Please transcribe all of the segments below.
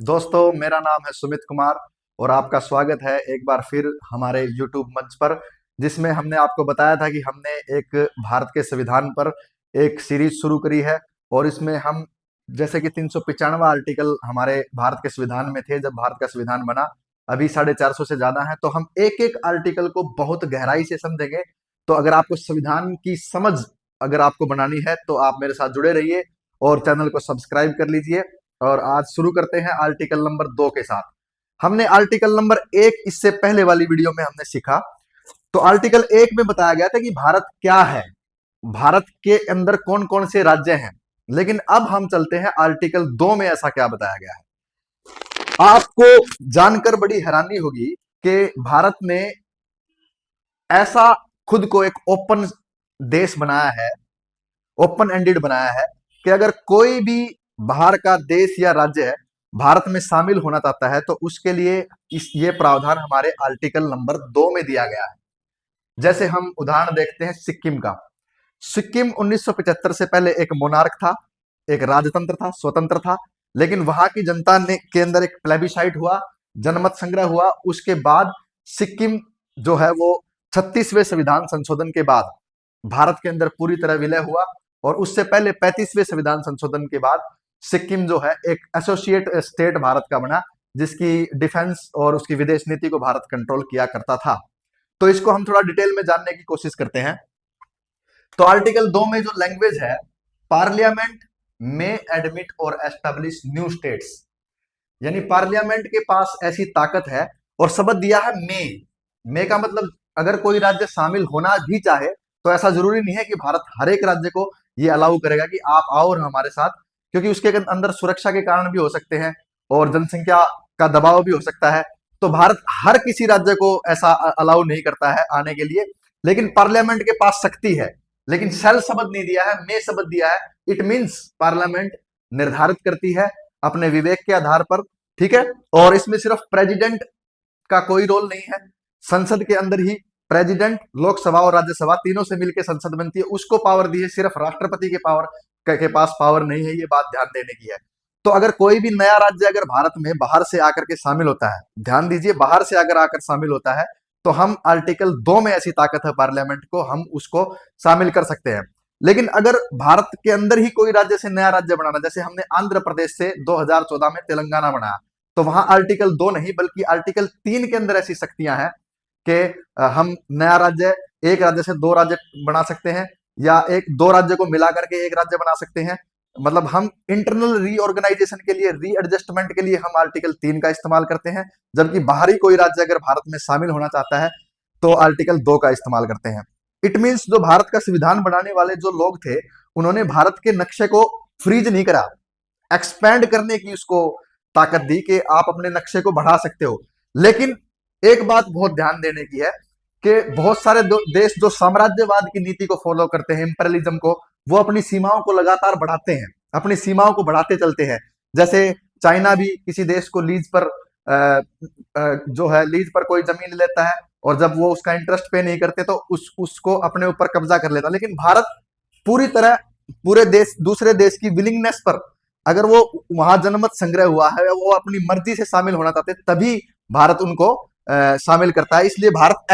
दोस्तों, मेरा नाम है सुमित कुमार और आपका स्वागत है एक बार फिर हमारे YouTube मंच पर, जिसमें हमने आपको बताया था कि हमने एक भारत के संविधान पर एक सीरीज शुरू करी है। और इसमें हम जैसे कि 395 आर्टिकल हमारे भारत के संविधान में थे जब भारत का संविधान बना, अभी 450 से ज्यादा है, तो हम एक एक आर्टिकल को बहुत गहराई से समझेंगे। तो अगर आपको संविधान की समझ अगर आपको बनानी है तो आप मेरे साथ जुड़े रहिए और चैनल को सब्सक्राइब कर लीजिए। और आज शुरू करते हैं आर्टिकल नंबर 2 के साथ। हमने आर्टिकल नंबर 1 इससे पहले वाली वीडियो में हमने सीखा। तो आर्टिकल 1 में बताया गया था कि भारत क्या है, भारत के अंदर कौन कौन से राज्य हैं। लेकिन अब हम चलते हैं आर्टिकल 2 में ऐसा क्या बताया गया है। आपको जानकर बड़ी हैरानी होगी कि भारत ने ऐसा खुद को एक ओपन देश बनाया है, ओपन एंडेड बनाया है कि अगर कोई भी बाहर का देश या राज्य है भारत में शामिल होना चाहता है तो उसके लिए ये प्रावधान हमारे आर्टिकल नंबर 2 में दिया गया है। जैसे हम उदाहरण देखते हैं सिक्किम का। सिक्किम 1975 से पहले एक मोनार्क था, एक राजतंत्र था, स्वतंत्र था। लेकिन वहां की जनता ने के अंदर एक प्लेबिसाइट हुआ, जनमत संग्रह हुआ। उसके बाद सिक्किम जो है वो 36वें संविधान संशोधन के बाद भारत के अंदर पूरी तरह विलय हुआ। और उससे पहले 35वें संविधान संशोधन के बाद सिक्किम जो है एक एसोसिएट स्टेट भारत का बना, जिसकी डिफेंस और उसकी विदेश नीति को भारत कंट्रोल किया करता था। तो इसको हम थोड़ा डिटेल में जानने की कोशिश करते हैं। तो आर्टिकल 2 में जो लैंग्वेज है, पार्लियामेंट में एडमिट और एस्टेब्लिश न्यू स्टेट्स, यानी पार्लियामेंट के पास ऐसी ताकत है। और शब्द दिया है मे का मतलब अगर कोई राज्य शामिल होना भी चाहे तो ऐसा जरूरी नहीं है कि भारत हर एक राज्य को ये अलाउ करेगा कि आप आओ और हमारे साथ, क्योंकि उसके अंदर सुरक्षा के कारण भी हो सकते हैं और जनसंख्या का दबाव भी हो सकता है। तो भारत हर किसी राज्य को ऐसा अलाउ नहीं करता है आने के लिए। लेकिन पार्लियामेंट के पास शक्ति है, लेकिन शेल शब्द नहीं दिया है, मे शब्द दिया है। इट मीन्स पार्लियामेंट निर्धारित करती है अपने विवेक के आधार पर, ठीक है। और इसमें सिर्फ प्रेसिडेंट का कोई रोल नहीं है। संसद के अंदर ही प्रेसिडेंट, लोकसभा और राज्यसभा तीनों से मिलकर संसद बनती है, उसको पावर दी है। सिर्फ राष्ट्रपति के पास पावर नहीं है, ये बात ध्यान देने की है। तो अगर कोई भी नया राज्य अगर भारत में बाहर से आकर के शामिल होता है, ध्यान दीजिए, बाहर से अगर आकर शामिल होता है तो हम आर्टिकल 2 में ऐसी ताकत है पार्लियामेंट को, हम उसको शामिल कर सकते हैं। लेकिन अगर भारत के अंदर ही कोई राज्य से नया राज्य बनाना, जैसे हमने आंध्र प्रदेश से 2014 में तेलंगाना बनाया, तो वहां आर्टिकल 2 नहीं बल्कि आर्टिकल 3 के अंदर ऐसी शक्तियां हैं कि हम नया राज्य, एक राज्य से दो राज्य बना सकते हैं, या एक दो राज्य को मिला करके एक राज्य बना सकते हैं। मतलब हम इंटरनल रीऑर्गेनाइजेशन के लिए, रीएडजस्टमेंट के लिए हम आर्टिकल 3 का इस्तेमाल करते हैं। जबकि बाहरी कोई राज्य अगर भारत में शामिल होना चाहता है तो आर्टिकल 2 का इस्तेमाल करते हैं। इट मीन्स जो भारत का संविधान बनाने वाले जो लोग थे उन्होंने भारत के नक्शे को फ्रीज नहीं करा, एक्सपैंड करने की उसको ताकत दी कि आप अपने नक्शे को बढ़ा सकते हो। लेकिन एक बात बहुत ध्यान देने की है कि बहुत सारे देश जो साम्राज्यवाद की नीति को फॉलो करते हैं, इंपेरियलिज्म को, वो अपनी सीमाओं को लगातार बढ़ाते हैं, अपनी सीमाओं को बढ़ाते चलते हैं। जैसे चाइना भी किसी देश को लीज पर जो है लीज पर कोई जमीन लेता है और जब वो उसका इंटरेस्ट पे नहीं करते तो उसको अपने ऊपर कब्जा कर लेता। लेकिन भारत पूरी तरह पूरे देश, दूसरे देश की विलिंगनेस पर, अगर वो वहां जनमत संग्रह हुआ है, वो अपनी मर्जी से शामिल होना चाहते तभी भारत उनको शामिल करता है। इसलिए भारत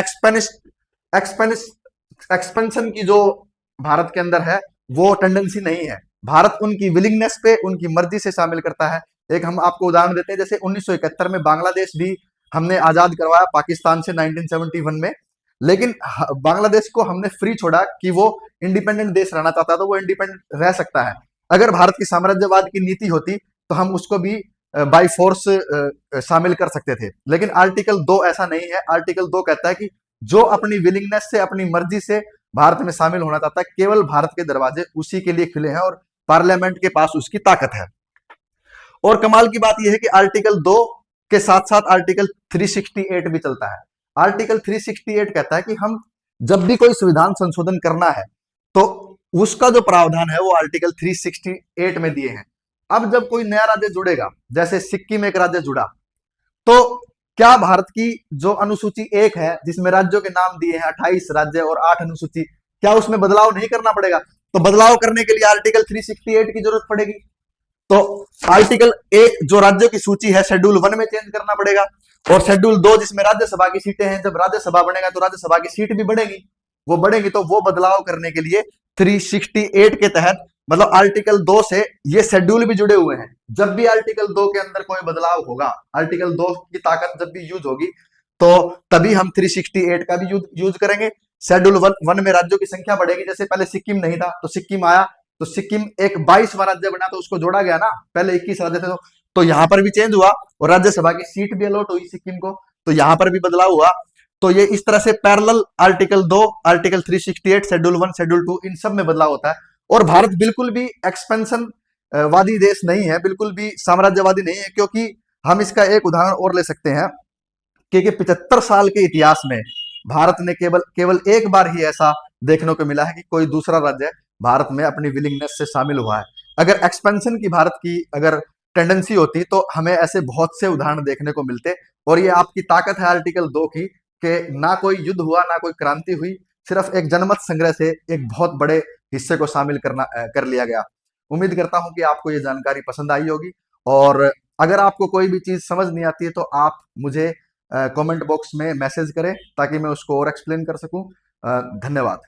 एक्सपेंशन की जो भारत के अंदर है वो टेंडेंसी नहीं है। भारत उनकी विलिंगनेस पे, उनकी मर्जी से शामिल करता है। एक हम आपको उदाहरण देते हैं, जैसे 1971 में बांग्लादेश भी हमने आजाद करवाया पाकिस्तान से 1971 में। लेकिन बांग्लादेश को हमने फ्री छोड़ा कि वो इंडिपेंडेंट देश रहना चाहता है तो वो इंडिपेंडेंट रह सकता है। अगर भारत की साम्राज्यवाद की नीति होती तो हम उसको भी बाय फोर्स शामिल कर सकते थे। लेकिन आर्टिकल 2 ऐसा नहीं है। आर्टिकल 2 कहता है कि जो अपनी विलिंगनेस से, अपनी मर्जी से भारत में शामिल होना चाहता है, केवल भारत के दरवाजे उसी के लिए खुले हैं और पार्लियामेंट के पास उसकी ताकत है। और कमाल की बात यह है कि आर्टिकल 2 के साथ साथ आर्टिकल 368 भी चलता है। आर्टिकल 368 कहता है कि हम जब भी कोई संविधान संशोधन करना है तो उसका जो प्रावधान है वो आर्टिकल 368 में दिए हैं। अब जब कोई नया राज्य जुड़ेगा, जैसे सिक्किम एक राज्य जुड़ा, तो क्या भारत की जो अनुसूची 1 है जिसमें राज्यों के नाम दिए हैं 28 राज्य और 8 अनुसूची, क्या उसमें बदलाव नहीं करना पड़ेगा? तो बदलाव करने के लिए आर्टिकल 368 की जरूरत पड़ेगी। तो आर्टिकल 1 जो राज्यों की सूची है शेड्यूल 1 में चेंज करना पड़ेगा, और शेड्यूल 2 जिसमें राज्यसभा की सीटें हैं, जब राज्यसभा बनेगा तो राज्यसभा की सीट भी बढ़ेगी, वो बढ़ेगी, तो वो बदलाव करने के लिए 368 के तहत, मतलब आर्टिकल 2 से ये शेड्यूल भी जुड़े हुए हैं। जब भी आर्टिकल 2 के अंदर कोई बदलाव होगा, आर्टिकल 2 की ताकत जब भी यूज होगी, तो तभी हम 368 का भी यूज करेंगे। शेड्यूल वन में राज्यों की संख्या बढ़ेगी, जैसे पहले सिक्किम नहीं था तो सिक्किम आया, तो सिक्किम एक 22वां राज्य बना, तो उसको जोड़ा गया ना, पहले 21 राज्य थे, तो यहाँ पर भी चेंज हुआ और राज्यसभा की सीट भी अलॉट हुई सिक्किम को, तो यहाँ पर भी बदलाव हुआ। तो ये इस तरह से parallel article 2, article 368, schedule 1, schedule 2, इन सब में बदलाव होता है। और भारत बिल्कुल भी एक्सपेंशन वादी देश नहीं है, बिल्कुल भी साम्राज्यवादी नहीं है, क्योंकि हम इसका एक उदाहरण और ले सकते हैं कि 75 साल के इतिहास में भारत ने केवल केवल एक बार ही ऐसा देखने को मिला है कि कोई दूसरा राज्य भारत में अपनी विलिंगनेस से शामिल हुआ है। अगर एक्सपेंशन की भारत की अगर टेंडेंसी होती तो हमें ऐसे बहुत से उदाहरण देखने को मिलते। और ये आपकी ताकत है आर्टिकल 2 की, कि ना कोई युद्ध हुआ, ना कोई क्रांति हुई, सिर्फ एक जनमत संग्रह से एक बहुत बड़े हिस्से को शामिल कर लिया गया। उम्मीद करता हूं कि आपको ये जानकारी पसंद आई होगी, और अगर आपको कोई भी चीज समझ नहीं आती है तो आप मुझे कमेंट बॉक्स में मैसेज करें ताकि मैं उसको और एक्सप्लेन कर सकूं। धन्यवाद।